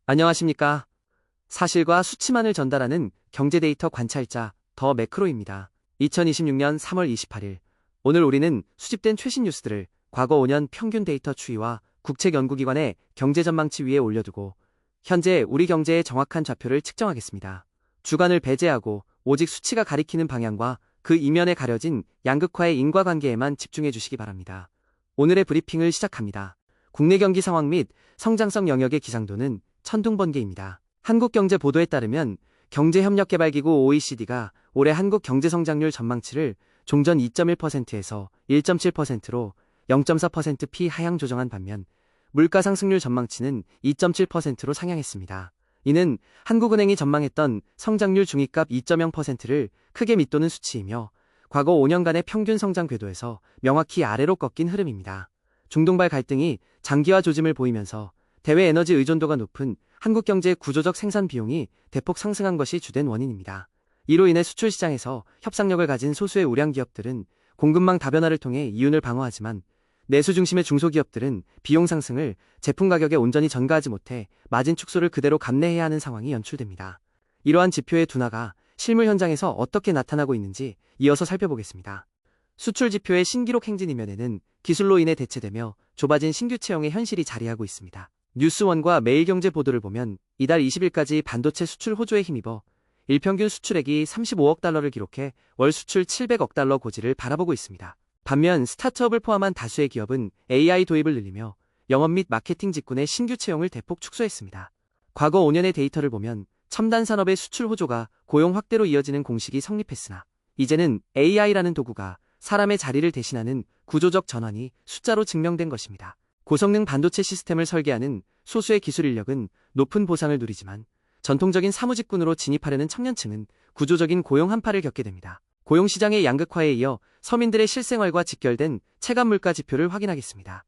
안녕하십니까. 사실과 수치만을 전달하는 경제 데이터 관찰자 더 매크로입니다. 2026년 3월 28일. 오늘 우리는 수집된 최신 뉴스들을 과거 5년 평균 데이터 추이와 국책연구기관의 경제 전망치 위에 올려두고 현재 우리 경제의 정확한 좌표를 측정하겠습니다. 주관을 배제하고 오직 수치가 가리키는 방향과 그 이면에 가려진 양극화의 인과관계에만 집중해 주시기 바랍니다. 오늘의 브리핑을 시작합니다. 국내 경기 상황 및 성장성 영역의 기상도는 천둥번개입니다. 한국경제보도에 따르면 경제협력개발기구 OECD가 올해 한국 경제성장률 전망치를 종전 2.1%에서 1.7%로 0.4% 하향 조정한 반면 물가상승률 전망치는 2.7%로 상향했습니다. 이는 한국은행이 전망했던 성장률 중위값 2.0%를 크게 밑도는 수치이며 과거 5년간의 평균 성장 궤도에서 명확히 아래로 꺾인 흐름입니다. 중동발 갈등이 장기화 조짐을 보이면서 대외 에너지 의존도가 높은 한국 경제의 구조적 생산 비용이 대폭 상승한 것이 주된 원인입니다. 이로 인해 수출 시장에서 협상력을 가진 소수의 우량 기업들은 공급망 다변화를 통해 이윤을 방어하지만 내수 중심의 중소기업들은 비용 상승을 제품 가격에 온전히 전가하지 못해 마진 축소를 그대로 감내해야 하는 상황이 연출됩니다. 이러한 지표의 둔화가 실물 현장에서 어떻게 나타나고 있는지 이어서 살펴보겠습니다. 수출 지표의 신기록 행진 이면에는 기술로 인해 대체되며 좁아진 신규 채용의 현실이 자리하고 있습니다. 뉴스원과 매일경제 보도를 보면 이달 20일까지 반도체 수출 호조에 힘입어 일평균 수출액이 35억 달러를 기록해 월 수출 700억 달러 고지를 바라보고 있습니다. 반면 스타트업을 포함한 다수의 기업은 AI 도입을 늘리며 영업 및 마케팅 직군의 신규 채용을 대폭 축소했습니다. 과거 5년의 데이터를 보면 첨단 산업의 수출 호조가 고용 확대로 이어지는 공식이 성립했으나 이제는 AI라는 도구가 사람의 자리를 대신하는 구조적 전환이 숫자로 증명된 것입니다. 고성능 반도체 시스템을 설계하는 소수의 기술 인력은 높은 보상을 누리지만 전통적인 사무직군으로 진입하려는 청년층은 구조적인 고용 한파를 겪게 됩니다. 고용시장의 양극화에 이어 서민들의 실생활과 직결된 체감 물가 지표를 확인하겠습니다.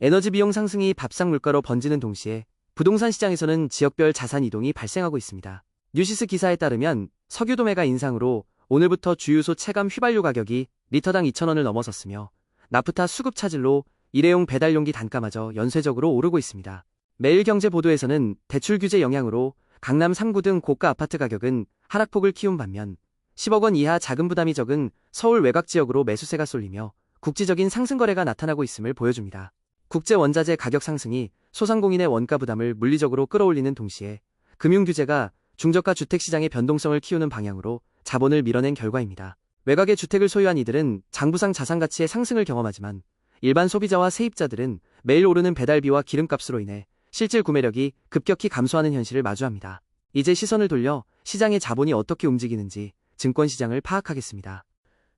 에너지 비용 상승이 밥상 물가로 번지는 동시에 부동산 시장에서는 지역별 자산 이동이 발생하고 있습니다. 뉴시스 기사에 따르면 석유 도매가 인상으로 오늘부터 주유소 체감 휘발유 가격이 리터당 2,000원을 넘어섰으며 나프타 수급 차질로 일회용 배달용기 단가마저 연쇄적으로 오르고 있습니다. 매일경제 보도에서는 대출 규제 영향으로 강남 3구 등 고가 아파트 가격은 하락폭을 키운 반면 10억 원 이하 자금 부담이 적은 서울 외곽 지역으로 매수세가 쏠리며 국지적인 상승 거래가 나타나고 있음을 보여줍니다. 국제 원자재 가격 상승이 소상공인의 원가 부담을 물리적으로 끌어올리는 동시에 금융 규제가 중저가 주택 시장의 변동성을 키우는 방향으로 자본을 밀어낸 결과입니다. 외곽의 주택을 소유한 이들은 장부상 자산 가치의 상승을 경험하지만 일반 소비자와 세입자들은 매일 오르는 배달비와 기름값으로 인해 실질 구매력이 급격히 감소하는 현실을 마주합니다. 이제 시선을 돌려 시장의 자본이 어떻게 움직이는지 증권시장을 파악하겠습니다.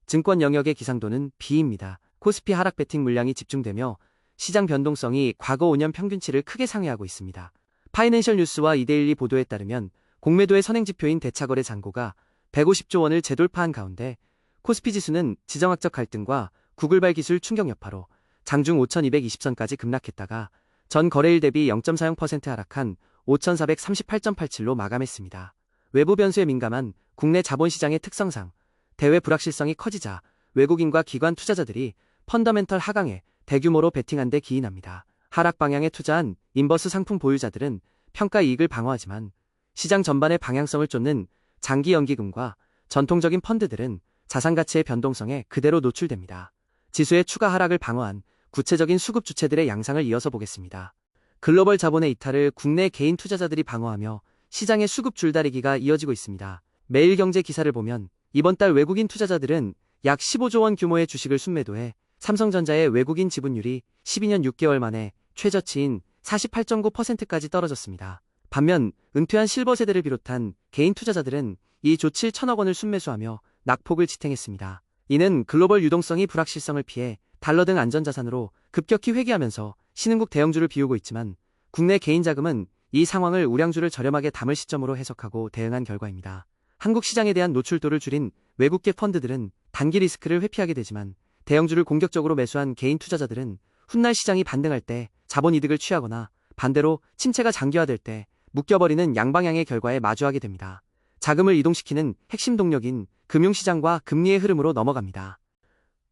증권 영역의 기상도는 B입니다. 코스피 하락 베팅 물량이 집중되며 시장 변동성이 과거 5년 평균치를 크게 상회하고 있습니다. 파이낸셜 뉴스와 이데일리 보도에 따르면 공매도의 선행지표인 대차거래 잔고가 150조 원을 재돌파한 가운데 코스피 지수는 지정학적 갈등과 구글발 기술 충격 여파로 장중 5,220선까지 급락했다가 전 거래일 대비 0.40% 하락한 5,438.87로 마감했습니다. 외부 변수에 민감한 국내 자본시장의 특성상 대외 불확실성이 커지자 외국인과 기관 투자자들이 펀더멘털 하강에 대규모로 베팅한 데 기인합니다. 하락 방향에 투자한 인버스 상품 보유자들은 평가 이익을 방어하지만 시장 전반의 방향성을 쫓는 장기 연기금과 전통적인 펀드들은 자산 가치의 변동성에 그대로 노출됩니다. 지수의 추가 하락을 방어한 구체적인 수급 주체들의 양상을 이어서 보겠습니다. 글로벌 자본의 이탈을 국내 개인 투자자들이 방어하며 시장의 수급 줄다리기가 이어지고 있습니다. 매일경제 기사를 보면 이번 달 외국인 투자자들은 약 15조 원 규모의 주식을 순매도해 삼성전자의 외국인 지분율이 12년 6개월 만에 최저치인 48.9%까지 떨어졌습니다. 반면 은퇴한 실버 세대를 비롯한 개인 투자자들은 이 조 7천억 원을 순매수하며 낙폭을 지탱했습니다. 이는 글로벌 유동성이 불확실성을 피해 달러 등 안전자산으로 급격히 회귀하면서 신흥국 대형주를 비우고 있지만 국내 개인 자금은 이 상황을 우량주를 저렴하게 담을 시점으로 해석하고 대응한 결과입니다. 한국 시장에 대한 노출도를 줄인 외국계 펀드들은 단기 리스크를 회피하게 되지만 대형주를 공격적으로 매수한 개인 투자자들은 훗날 시장이 반등할 때 자본 이득을 취하거나 반대로 침체가 장기화될 때 묶여버리는 양방향의 결과에 마주하게 됩니다. 자금을 이동시키는 핵심 동력인 금융시장과 금리의 흐름으로 넘어갑니다.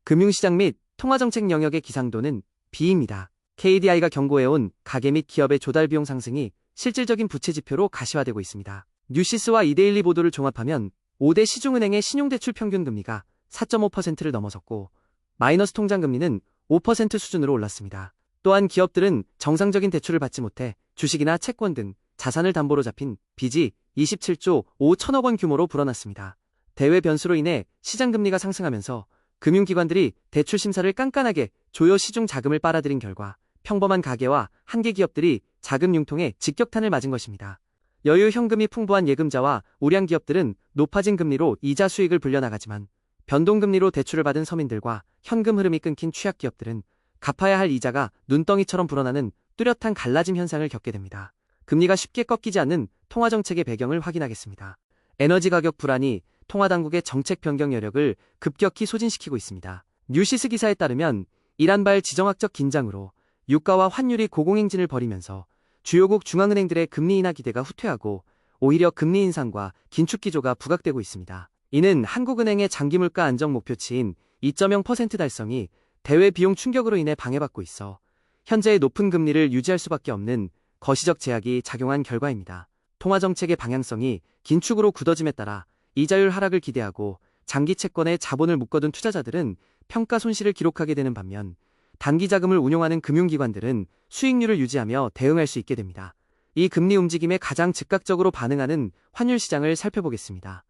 금융시장 및 통화정책 영역의 기상도는 B입니다. KDI가 경고해온 가계 및 기업의 조달 비용 상승이 실질적인 부채 지표로 가시화되고 있습니다. 뉴시스와 이데일리 보도를 종합하면 5대 시중은행의 신용대출 평균금리가 4.5%를 넘어섰고 마이너스 통장금리는 5% 수준으로 올랐습니다. 또한 기업들은 정상적인 대출을 받지 못해 주식이나 채권 등 자산을 담보로 잡힌 빚이 27조 5천억 원 규모로 불어났습니다. 대외 변수로 인해 시장금리가 상승하면서 금융기관들이 대출 심사를 깐깐하게 조여 시중 자금을 빨아들인 결과 평범한 가계와 한계 기업들이 자금 융통에 직격탄을 맞은 것입니다. 여유 현금이 풍부한 예금자와 우량 기업들은 높아진 금리로 이자 수익을 불려나가지만 변동금리로 대출을 받은 서민들과 현금 흐름이 끊긴 취약 기업들은 갚아야 할 이자가 눈덩이처럼 불어나는 뚜렷한 갈라짐 현상을 겪게 됩니다. 금리가 쉽게 꺾이지 않는 통화정책의 배경을 확인하겠습니다. 에너지 가격 불안이 통화당국의 정책 변경 여력을 급격히 소진시키고 있습니다. 뉴시스 기사에 따르면 이란발 지정학적 긴장으로 유가와 환율이 고공행진을 벌이면서 주요국 중앙은행들의 금리 인하 기대가 후퇴하고 오히려 금리 인상과 긴축 기조가 부각되고 있습니다. 이는 한국은행의 장기물가 안정 목표치인 2.0% 달성이 대외 비용 충격으로 인해 방해받고 있어 현재의 높은 금리를 유지할 수밖에 없는 거시적 제약이 작용한 결과입니다. 통화정책의 방향성이 긴축으로 굳어짐에 따라 이자율 하락을 기대하고 장기 채권에 자본을 묶어둔 투자자들은 평가 손실을 기록하게 되는 반면 단기 자금을 운용하는 금융기관들은 수익률을 유지하며 대응할 수 있게 됩니다. 이 금리 움직임에 가장 즉각적으로 반응하는 환율 시장을 살펴보겠습니다.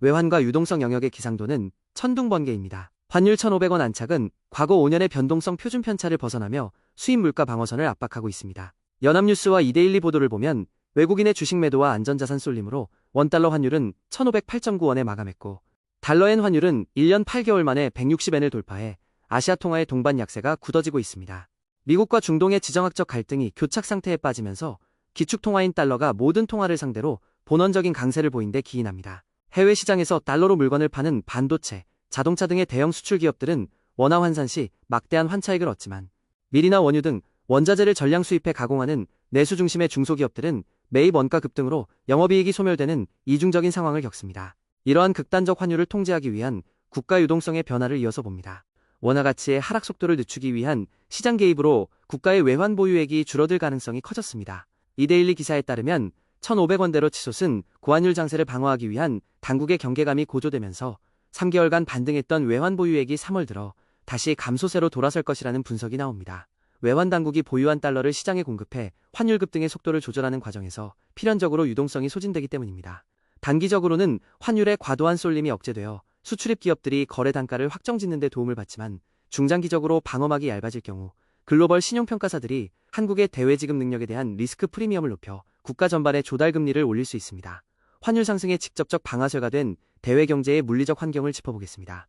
외환과 유동성 영역의 기상도는 천둥번개입니다. 환율 1,500원 안착은 과거 5년의 변동성 표준 편차를 벗어나며 수입 물가 방어선을 압박하고 있습니다. 연합뉴스와 이데일리 보도를 보면 외국인의 주식 매도와 안전자산 쏠림으로 원달러 환율은 1,508.9원에 마감했고 달러엔 환율은 1년 8개월 만에 160엔을 돌파해 아시아 통화의 동반 약세가 굳어지고 있습니다. 미국과 중동의 지정학적 갈등이 교착 상태에 빠지면서 기축 통화인 달러가 모든 통화를 상대로 본원적인 강세를 보인 데 기인합니다. 해외 시장에서 달러로 물건을 파는 반도체, 자동차 등의 대형 수출 기업들은 원화 환산 시 막대한 환차익을 얻지만 밀이나 원유 등 원자재를 전량 수입해 가공하는 내수 중심의 중소기업들은 매입 원가 급등으로 영업이익이 소멸되는 이중적인 상황을 겪습니다. 이러한 극단적 환율을 통제하기 위한 국가 유동성의 변화를 이어서 봅니다. 원화 가치의 하락 속도를 늦추기 위한 시장 개입으로 국가의 외환 보유액이 줄어들 가능성이 커졌습니다. 이데일리 기사에 따르면 1,500원대로 치솟은 고환율 장세를 방어하기 위한 당국의 경계감이 고조되면서 3개월간 반등했던 외환 보유액이 3월 들어 다시 감소세로 돌아설 것이라는 분석이 나옵니다. 외환 당국이 보유한 달러를 시장에 공급해 환율 급등의 속도를 조절하는 과정에서 필연적으로 유동성이 소진되기 때문입니다. 단기적으로는 환율의 과도한 쏠림이 억제되어 수출입 기업들이 거래 단가를 확정짓는 데 도움을 받지만 중장기적으로 방어막이 얇아질 경우 글로벌 신용평가사들이 한국의 대외지급 능력에 대한 리스크 프리미엄을 높여 국가 전반의 조달 금리를 올릴 수 있습니다. 환율 상승의 직접적 방아쇠가 된 대외경제의 물리적 환경을 짚어보겠습니다.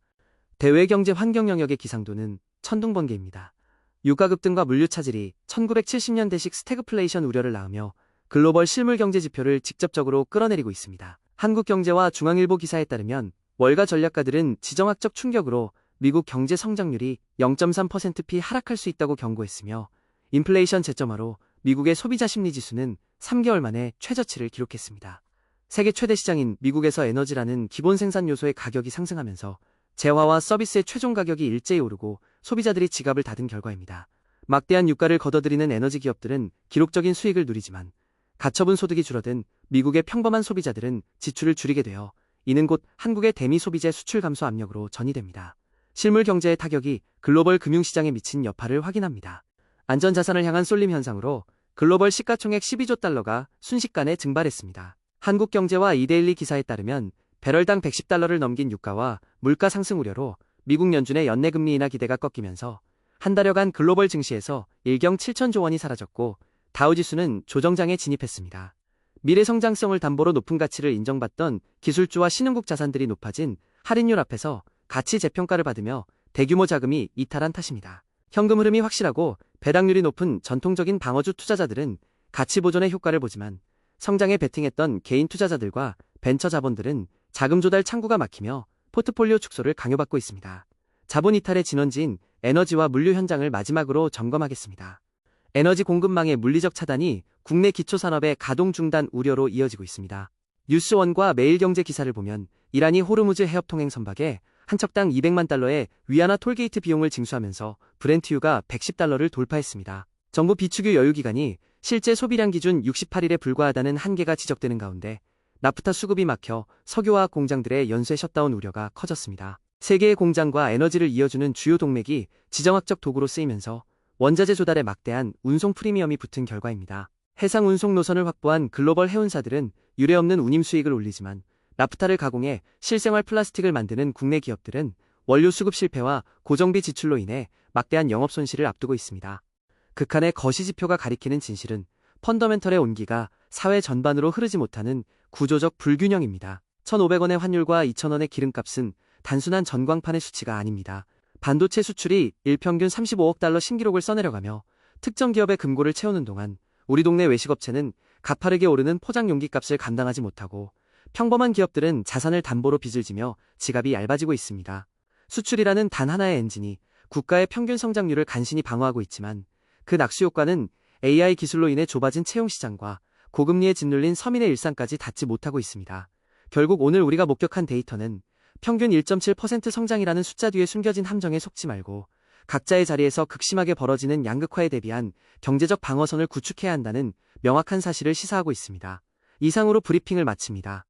대외경제 환경 영역의 기상도는 천둥번개입니다. 유가 급등과 물류 차질이 1970년대식 스태그플레이션 우려를 낳으며 글로벌 실물 경제 지표를 직접적으로 끌어내리고 있습니다. 한국경제와 중앙일보 기사에 따르면 월가 전략가들은 지정학적 충격으로 미국 경제 성장률이 0.3%p 하락할 수 있다고 경고했으며 인플레이션 재점화로 미국의 소비자 심리 지수는 3개월 만에 최저치를 기록했습니다. 세계 최대 시장인 미국에서 에너지라는 기본 생산 요소의 가격이 상승하면서 재화와 서비스의 최종 가격이 일제히 오르고 소비자들이 지갑을 닫은 결과입니다. 막대한 유가를 걷어들이는 에너지 기업들은 기록적인 수익을 누리지만 가처분 소득이 줄어든 미국의 평범한 소비자들은 지출을 줄이게 되어 이는 곧 한국의 대미 소비재 수출 감소 압력으로 전이됩니다. 실물 경제의 타격이 글로벌 금융시장에 미친 여파를 확인합니다. 안전자산을 향한 쏠림 현상으로 글로벌 시가총액 12조 달러가 순식간에 증발했습니다. 한국경제와 이데일리 기사에 따르면 배럴당 110달러를 넘긴 유가와 물가 상승 우려로 미국 연준의 연내 금리 인하 기대가 꺾이면서 한 달여간 글로벌 증시에서 일경 7천조 원이 사라졌고 다우지수는 조정장에 진입했습니다. 미래 성장성을 담보로 높은 가치를 인정받던 기술주와 신흥국 자산들이 높아진 할인율 앞에서 가치 재평가를 받으며 대규모 자금이 이탈한 탓입니다. 현금 흐름이 확실하고 배당률이 높은 전통적인 방어주 투자자들은 가치 보존의 효과를 보지만 성장에 베팅했던 개인 투자자들과 벤처 자본들은 자금 조달 창구가 막히며 포트폴리오 축소를 강요받고 있습니다. 자본 이탈의 진원지인 에너지와 물류 현장을 마지막으로 점검하겠습니다. 에너지 공급망의 물리적 차단이 국내 기초산업의 가동 중단 우려로 이어지고 있습니다. 뉴스원과 매일경제 기사를 보면 이란이 호르무즈 해협 통행 선박에 한 척당 200만 달러의 위안화 톨게이트 비용을 징수하면서 브렌트유가 110달러를 돌파했습니다. 정부 비축유 여유 기간이 실제 소비량 기준 68일에 불과하다는 한계가 지적되는 가운데 나프타 수급이 막혀 석유화학 공장들의 연쇄 셧다운 우려가 커졌습니다. 세계의 공장과 에너지를 이어주는 주요 동맥이 지정학적 도구로 쓰이면서 원자재 조달에 막대한 운송 프리미엄이 붙은 결과입니다. 해상 운송 노선을 확보한 글로벌 해운사들은 유례없는 운임 수익을 올리지만 나프타를 가공해 실생활 플라스틱을 만드는 국내 기업들은 원료 수급 실패와 고정비 지출로 인해 막대한 영업 손실을 앞두고 있습니다. 극한의 거시지표가 가리키는 진실은 펀더멘털의 온기가 사회 전반으로 흐르지 못하는 구조적 불균형입니다. 1,500원의 환율과 2,000원의 기름값은 단순한 전광판의 수치가 아닙니다. 반도체 수출이 일평균 35억 달러 신기록을 써내려가며 특정 기업의 금고를 채우는 동안 우리 동네 외식업체는 가파르게 오르는 포장 용기 값을 감당하지 못하고 평범한 기업들은 자산을 담보로 빚을 지며 지갑이 얇아지고 있습니다. 수출이라는 단 하나의 엔진이 국가의 평균 성장률을 간신히 방어하고 있지만 그 낙수 효과는 AI 기술로 인해 좁아진 채용 시장과 고금리에 짓눌린 서민의 일상까지 닿지 못하고 있습니다. 결국 오늘 우리가 목격한 데이터는 평균 1.7% 성장이라는 숫자 뒤에 숨겨진 함정에 속지 말고 각자의 자리에서 극심하게 벌어지는 양극화에 대비한 경제적 방어선을 구축해야 한다는 명확한 사실을 시사하고 있습니다. 이상으로 브리핑을 마칩니다.